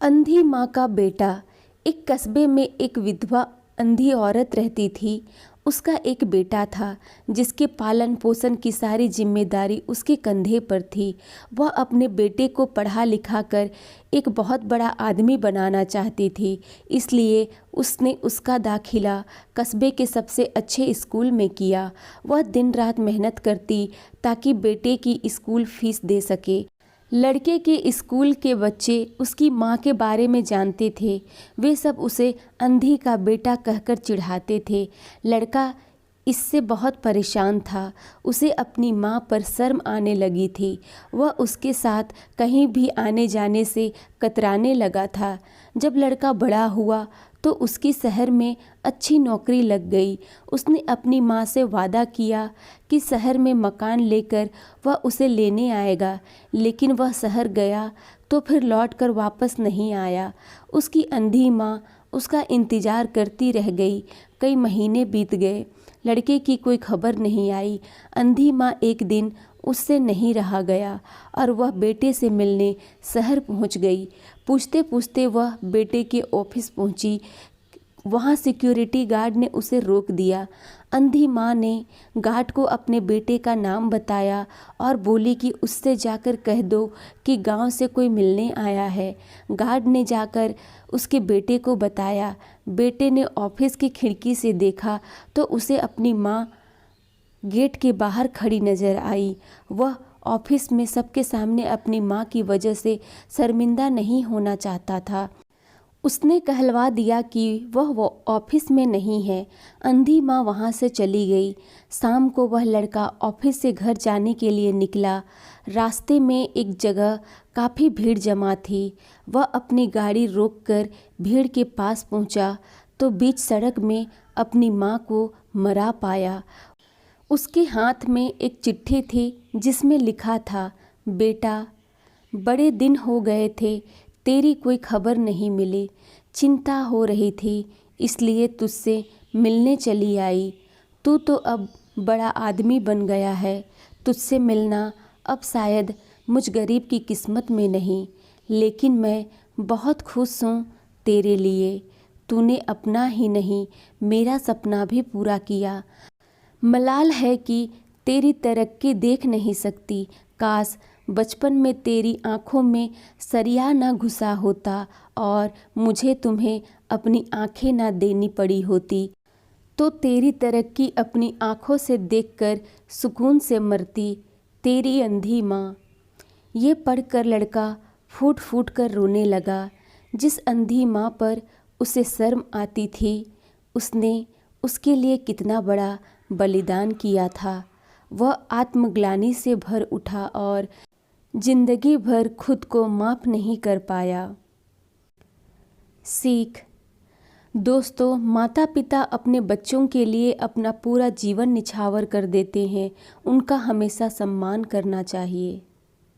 अंधी माँ का बेटा। एक कस्बे में एक विधवा अंधी औरत रहती थी। उसका एक बेटा था जिसके पालन पोषण की सारी जिम्मेदारी उसके कंधे पर थी। वह अपने बेटे को पढ़ा लिखा कर एक बहुत बड़ा आदमी बनाना चाहती थी, इसलिए उसने उसका दाखिला कस्बे के सबसे अच्छे स्कूल में किया। वह दिन रात मेहनत करती ताकि बेटे की स्कूल फीस दे सके। लड़के के स्कूल के बच्चे उसकी माँ के बारे में जानते थे। वे सब उसे अंधी का बेटा कहकर चिढ़ाते थे। लड़का इससे बहुत परेशान था। उसे अपनी माँ पर शर्म आने लगी थी। वह उसके साथ कहीं भी आने जाने से कतराने लगा था। जब लड़का बड़ा हुआ तो उसकी शहर में अच्छी नौकरी लग गई। उसने अपनी माँ से वादा किया कि शहर में मकान लेकर वह उसे लेने आएगा, लेकिन वह शहर गया तो फिर लौटकर वापस नहीं आया। उसकी अंधी माँ उसका इंतज़ार करती रह गई। कई महीने बीत गए, लड़के की कोई खबर नहीं आई। अंधी माँ एक दिन उससे नहीं रहा गया और वह बेटे से मिलने शहर पहुंच गई। पूछते पूछते वह बेटे के ऑफिस पहुंची। वहां सिक्योरिटी गार्ड ने उसे रोक दिया। अंधी माँ ने गार्ड को अपने बेटे का नाम बताया और बोली कि उससे जाकर कह दो कि गांव से कोई मिलने आया है। गार्ड ने जाकर उसके बेटे को बताया। बेटे ने ऑफिस की खिड़की से देखा तो उसे अपनी माँ गेट के बाहर खड़ी नजर आई। वह ऑफिस में सबके सामने अपनी माँ की वजह से शर्मिंदा नहीं होना चाहता था। उसने कहलवा दिया कि वह ऑफिस में नहीं है। अंधी माँ वहाँ से चली गई। शाम को वह लड़का ऑफिस से घर जाने के लिए निकला। रास्ते में एक जगह काफ़ी भीड़ जमा थी। वह अपनी गाड़ी रोककर भीड़ के पास पहुँचा तो बीच सड़क में अपनी माँ को मरा पाया। उसके हाथ में एक चिट्ठी थी जिसमें लिखा था, बेटा, बड़े दिन हो गए थे, तेरी कोई खबर नहीं मिली। चिंता हो रही थी इसलिए तुझसे मिलने चली आई। तू तो अब बड़ा आदमी बन गया है। तुझसे मिलना अब शायद मुझ गरीब की किस्मत में नहीं, लेकिन मैं बहुत खुश हूँ तेरे लिए। तूने अपना ही नहीं मेरा सपना भी पूरा किया। मलाल है कि तेरी तरक्की देख नहीं सकती। काश बचपन में तेरी आँखों में सरिया ना घुसा होता और मुझे तुम्हें अपनी आँखें ना देनी पड़ी होती, तो तेरी तरक्की अपनी आँखों से देखकर सुकून से मरती। तेरी अंधी माँ। ये पढ़कर लड़का फूट फूट कर रोने लगा। जिस अंधी माँ पर उसे शर्म आती थी, उसने उसके लिए कितना बड़ा बलिदान किया था। वह आत्मग्लानि से भर उठा और जिंदगी भर खुद को माफ़ नहीं कर पाया। सीख। दोस्तों, माता पिता अपने बच्चों के लिए अपना पूरा जीवन निछावर कर देते हैं। उनका हमेशा सम्मान करना चाहिए।